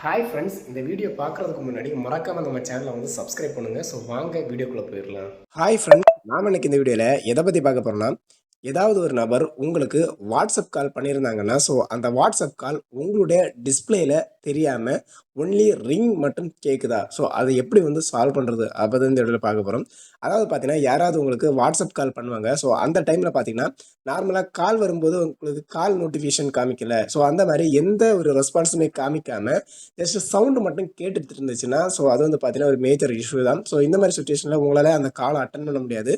Hi friends, இந்த video பார்க்குறதுக்கு முன்னாடி மறக்காம நம்ம சேனலை வந்து சப்ஸ்கிரைப் பண்ணுங்கள். ஸோ வாங்க வீடியோக்குள்ளே போயிடலாம். ஹாய் ஃப்ரெண்ட்ஸ், நாம் இன்னைக்கு இந்த வீடியோவில் எதை பற்றி பார்க்க போகிறோம்னா, ஏதாவது ஒரு நபர் உங்களுக்கு வாட்ஸ்அப் கால் பண்ணியிருந்தாங்கன்னா, ஸோ அந்த வாட்ஸ்அப் கால் உங்களுடைய டிஸ்பிளேல தெரியாமல் ஒன்லி ரிங் மட்டும் கேட்குதா, ஸோ அதை எப்படி வந்து சால்வ் பண்ணுறது அப்போ இந்த வீடியோவில் பார்க்க போகிறோம். அதாவது பார்த்தீங்கன்னா, யாராவது உங்களுக்கு வாட்ஸ்அப் கால் பண்ணுவாங்க. ஸோ அந்த டைமில் பார்த்தீங்கன்னா, நார்மலாக கால் வரும்போது உங்களுக்கு கால் நோட்டிஃபிகேஷன் காமிக்கல. ஸோ அந்த மாதிரி எந்த ஒரு ரெஸ்பான்ஸுமே காமிக்காமல் ஜஸ்ட் சவுண்டு மட்டும் கேட்டுட்டு இருந்துச்சுன்னா, ஸோ அது வந்து பார்த்தீங்கன்னா, ஒரு மேஜர் இஷ்யூ தான். ஸோ இந்த மாதிரி சுச்சுவேஷனில் உங்களால் அந்த காலை அட்டன் பண்ண முடியாது.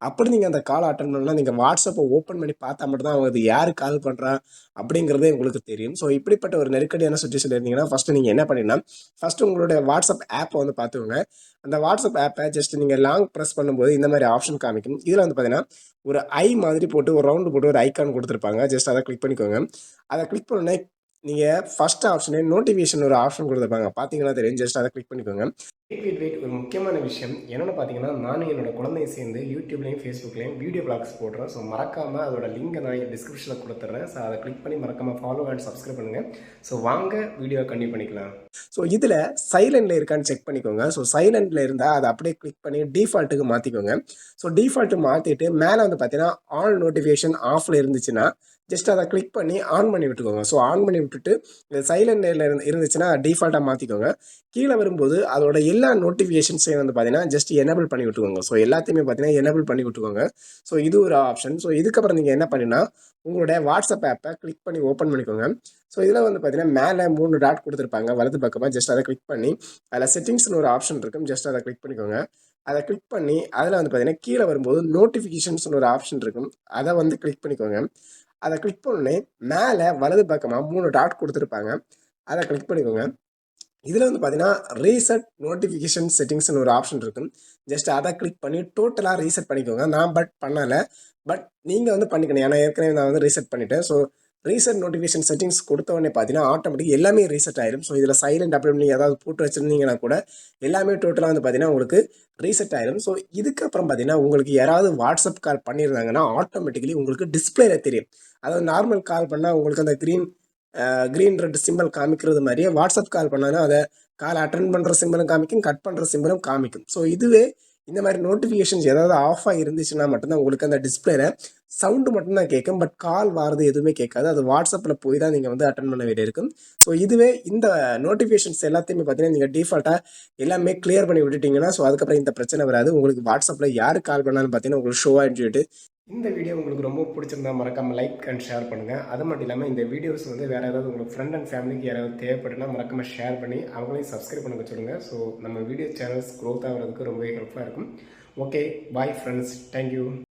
அப்படி நீங்கள் அந்த காலை அட்டன் பண்ணணும்னா, நீங்கள் வாட்ஸ்அப்பை ஓப்பன் பண்ணி பார்த்தா மட்டும் தான் அது யார் கால் பண்ணுறா அப்படிங்கிறதே உங்களுக்கு தெரியும். ஸோ இப்படிப்பட்ட ஒரு நெருக்கடியான சுச்சுவேஷன் இருந்தீங்கன்னா, ஃபஸ்ட்டு நீங்கள் என்ன பண்ணினா, ஃபஸ்ட்டு உங்களுடைய வாட்ஸ்அப் ஆப்பை வந்து பார்த்துக்கோங்க. அந்த வாட்ஸ்அப் ஆப்பை ஜஸ்ட் நீங்கள் லாங் ப்ரெஸ் பண்ணும்போது இந்த மாதிரி ஆப்ஷன் காமிக்கும். இதில் வந்து பார்த்தீங்கன்னா, ஒரு ஐ மாதிரி போட்டு ஒரு ரவுண்டு போட்டு ஒரு ஐக்கான் கொடுத்துருப்பாங்க. ஜஸ்ட் அதை கிளிக் பண்ணிக்கோங்க. அதை கிளிக் பண்ணோடனே நீங்கள் ஃபர்ஸ்ட் ஆப்ஷனே நோட்டிஃபிகேஷன் ஒரு ஆப்ஷன் கொடுத்துருப்பாங்க. பார்த்தீங்கன்னா தெரியும். ஜஸ்ட் அதை கிளிக் பண்ணிக்கோங்க. வெயிட் ஒரு முக்கியமான விஷயம் என்னென்னு பார்த்தீங்கன்னா, நானும் என்னோட குழந்தைய சேர்ந்து யூடியூப்லேயும் ஃபேஸ்புக்லேயும் வீடியோ பிளாக்ஸ் போடுறேன். ஸோ மறக்காமல் அதோட லிங்கை நான் டிஸ்கிரிப்ஷனில் கொடுத்துட்றேன். ஸோ அதை கிளிக் பண்ணி மறக்காமல் ஃபாலோ அண்ட் சப்ஸ்கிரைப் பண்ணுங்கள். ஸோ வாங்க வீடியோ கண்டினியூ பண்ணிக்கலாம். ஸோ இதில் சைலண்டில் இருக்கான்னு செக் பண்ணிக்கோங்க. ஸோ சைலண்டில் இருந்தால் அதை அப்படியே கிளிக் பண்ணி டிஃபால்ட்டுக்கு மாற்றிக்கோங்க. ஸோ டிஃபால்ட்டு மாற்றிட்டு மேலே வந்து பார்த்தீங்கன்னா ஆல் நோட்டிஃபிகேஷன் ஆஃபில் இருந்துச்சுன்னா ஜஸ்ட் அதை கிளிக் பண்ணி ஆன் பண்ணி விட்டுக்கோங்க. ஸோ ஆன் பண்ணி விட்டுட்டு சைலண்ட் இருந்துச்சுன்னா டிஃபால்ட்டாக மாற்றிக்கோங்க. கீழே வரும்போது அதோட எல்லா நோட்டிஃபிகேஷன்ஸையும் வந்து பார்த்தீங்கன்னா ஜஸ்ட் எனபிள் பண்ணி விட்டுக்கோங்க. ஸோ எல்லாத்தையுமே பார்த்தீங்கன்னா எனபிள் பண்ணி விட்டுக்கோங்க. ஸோ இது ஒரு ஆப்ஷன். ஸோ இதுக்கப்புறம் நீங்கள் என்ன பண்ணினா உங்களுடைய வாட்ஸ்அப் ஆப்பை கிளிக் பண்ணி ஓப்பன் பண்ணிக்கோங்க. ஸோ இதில் வந்து பார்த்தீங்கன்னா மேலே 3 டாட் கொடுத்துருப்பாங்க வலது பக்கமாக. ஜஸ்ட் அதை கிளிக் பண்ணி அதில் செட்டிங்ஸ்னு ஒரு ஆப்ஷன் இருக்கும். ஜஸ்ட் அதை கிளிக் பண்ணிக்கோங்க. அதை கிளிக் பண்ணி அதில் வந்து பார்த்தீங்கன்னா கீழே வரும்போது நோட்டிஃபிகேஷன்ஸ்னு ஒரு ஆப்ஷன் இருக்கும். அதை வந்து கிளிக் பண்ணிக்கோங்க. அதை கிளிக் பண்ணோடனே மேலே வலது பக்கமாக 3 டாட் கொடுத்துருப்பாங்க. அதை கிளிக் பண்ணிக்கோங்க. இதில் வந்து பார்த்தீங்கன்னா ரீசெட் நோட்டிஃபிகேஷன் செட்டிங்ஸ்னு ஒரு ஆப்ஷன் இருக்கும். ஜஸ்ட் அதை கிளிக் பண்ணி டோட்டலாக ரீசெட் பண்ணிக்கோங்க. நான் பண்ணலை. பட் நீங்கள் வந்து பண்ணிக்கணும். ஏன்னா ஏற்கனவே நான் வந்து ரீசெட் பண்ணிட்டேன். ஸோ ரீசெட் நோட்டிஃபிகேஷன் செட்டிங்ஸ் கொடுத்த உடனே பார்த்தீங்கன்னா ஆட்டோமேட்டிக் எல்லாமே ரீசெட் ஆயிடும். ஸோ இதில் சைலண்ட் அப்படி நீங்கள் ஏதாவது போட்டு வச்சுருந்தீங்கன்னா கூட எல்லாமே டோட்டலாக வந்து பார்த்தீங்கன்னா உங்களுக்கு ரீசெட் ஆயிடும். ஸோ இதுக்கப்புறம் பார்த்தீங்கன்னா உங்களுக்கு யாராவது வாட்ஸ்அப் கால் பண்ணியிருந்தாங்கன்னா ஆட்டோமேட்டிக்கலி உங்களுக்கு டிஸ்பிளேல தெரியும். அதாவது நார்மல் கால் பண்ணால் உங்களுக்கு அந்த க்ரீன் ரெட் சிம்பிள் காமிக்கிறது மாதிரியே வாட்ஸ்அப் கால் பண்ணாலும் அதை கால் அட்டன் பண்ணுற சிம்பிளும் காமிக்கும், கட் பண்ணுற சிம்பிளும் காமிக்கும். ஸோ இதுவே இந்த மாதிரி நோட்டிஃபிகேஷன்ஸ் ஏதாவது ஆஃப் ஆகி இருந்துச்சுன்னா மட்டும்தான் உங்களுக்கு அந்த டிஸ்பிளேல சவுண்டு மட்டும்தான் கேட்கும். பட் கால் வாரது எதுவுமே கேட்காது. அது வாட்ஸ்அப்பில் போய் தான் நீங்கள் வந்து அட்டன் பண்ண வேண்டியிருக்கும். ஸோ இதுவே இந்த நோட்டிஃபிகேஷன்ஸ் எல்லாத்தையுமே பார்த்தீங்கன்னா நீங்கள் டிஃபால்ட்டாக எல்லாமே கிளியர் பண்ணி விட்டுட்டிங்கன்னா ஸோ அதுக்கப்புறம் இந்த பிரச்சனை வராது. உங்களுக்கு வாட்ஸ்அப்பில் யார் கால் பண்ணாலும் பார்த்தீங்கன்னா உங்களுக்கு ஷோ ஆகிட்டு சொல்லிட்டு இந்த வீடியோ உங்களுக்கு ரொம்ப பிடிச்சிருந்தா மறக்காமல் லைக் அண்ட் ஷேர் பண்ணுங்கள். அது மட்டும் இல்லாமல் இந்த வீடியோஸ் வந்து வேறு ஏதாவது உங்களுக்கு ஃப்ரெண்ட் அண்ட் ஃபேமிலிக்கு யாராவது தேவைப்பட்டுனா மறக்காமல் ஷேர் பண்ணி அவங்களையும் சப்ஸ்கிரைப் பண்ண வச்சுடுங்க. ஸோ நம்ம வீடியோ சேனல்ஸ் க்ரோத் ஆகிறதுக்கு ரொம்பவே ஹெல்ப்ஃபுல்லாக இருக்கும். Okay, bye friends, thank you.